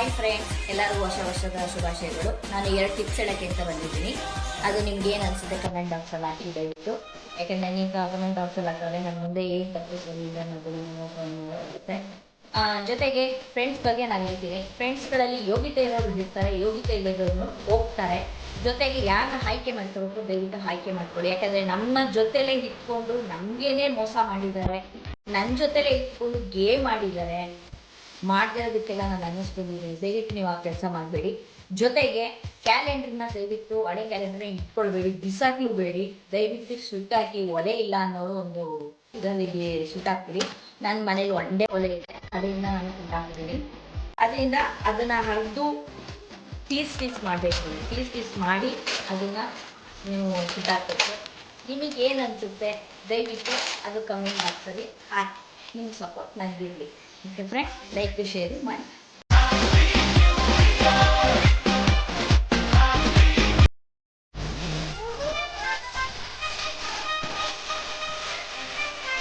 Hi friends, ಎಲ್ಲರಿಗೂ ಹೊಸ ವರ್ಷದ ಶುಭಾಶಯಗಳು. ನಾನು 2 ಟಿಪ್ಸ್ ಹೇಳೋಕ್ಕೆ ಅಂತ ಬಂದಿದ್ದೀನಿ. ಅದು ನಿಮ್ಗೆ ಏನು ಅನಿಸುತ್ತೆ ಕಮೆಂಟ್ ಬಾಕ್ಸಲ್ಲಿ ಹಾಕಿ ದಯವಿಟ್ಟು. ಯಾಕೆಂದರೆ ನೀವು ಕಮೆಂಟ್ ಬಾಕ್ಸಲ್ಲಿ ಹಾಕಿದ್ರೆ ನನ್ನ ಮುಂದೆ ಏನು ತಪ್ಪು ಇಲ್ಲ ಅನ್ನೋದು. ಜೊತೆಗೆ ಫ್ರೆಂಡ್ಸ್ ಬಗ್ಗೆ ನಾನು ಹೇಳ್ತೀನಿ. ಫ್ರೆಂಡ್ಸ್ಗಳಲ್ಲಿ ಯೋಗ್ಯತೆ ಇರೋರು ಇರ್ತಾರೆ, ಯೋಗ್ಯತೆ ಇಲ್ಲದವರು ಹೋಗ್ತಾರೆ. ಜೊತೆಗೆ ಯಾರನ್ನ ಆಯ್ಕೆ ಮಾಡ್ಕೊಬೇಕು ದಯವಿಟ್ಟು ಆಯ್ಕೆ ಮಾಡ್ಕೊಳ್ಳಿ. ಯಾಕಂದರೆ ನಮ್ಮ ಜೊತೆಲೇ ಇಟ್ಕೊಂಡು ನಮಗೇನೆ ಮೋಸ ಮಾಡಿದ್ದಾರೆ, ನನ್ನ ಜೊತೆಲೇ ಇಟ್ಕೊಂಡು ಗೇಮ್ ಮಾಡಿದ್ದಾರೆ. ಮಾಡ್ತಿರೋದಕ್ಕೆಲ್ಲ ನಾನು ಅನ್ನಿಸ್ಕೊಂಡಿದ್ದೀನಿ. ದಯವಿಟ್ಟು ನೀವು ಆ ಕೆಲಸ ಮಾಡಬೇಡಿ. ಜೊತೆಗೆ ಕ್ಯಾಲೆಂಡ್ರನ್ನ ದಯವಿಟ್ಟು ಹಳೆ ಕ್ಯಾಲೆಂಡ್ರನ್ನ ಇಟ್ಕೊಳ್ಬೇಡಿ, ಬಿಸಾಕಬೇಡಿ. ದಯವಿಟ್ಟು ಸುಟ್ಟಾಕಿ. ಒಲೆ ಇಲ್ಲ ಅನ್ನೋರು ಒಂದು ಇದರಲ್ಲಿ ಸುಟ್ಟಾಕ್ಬಿಡಿ. ನನ್ನ ಮನೇಲಿ ಒಂದೇ ಒಲೆ ಇದೆ, ಅದರಿಂದ ನಾನು ಸುಟ್ಟಾಕ್ತೀನಿ. ಅದರಿಂದ ಅದನ್ನು ಹರಿದು ಪೀಸ್ ಮಾಡಬೇಕು. ಪೀಸ್ ಮಾಡಿ ಅದನ್ನು ನೀವು ಸುಟ್ಟಾಕಬೇಕು. ನಿಮಗೇನು ಅನಿಸುತ್ತೆ ದಯವಿಟ್ಟು ಅದು ಕಮೆಂಟ್ ಬಾಕ್ಸಲ್ಲಿ ಹಾಕಿ. ನಿಮ್ಮ ಸಪೋರ್ಟ್ ನನಗಿರಲಿ. ಓಕೆ ಫ್ರೆಂಡ್ಸ್, ಲೈಕ್ ಶೇರ್ ಮಾಡಿ.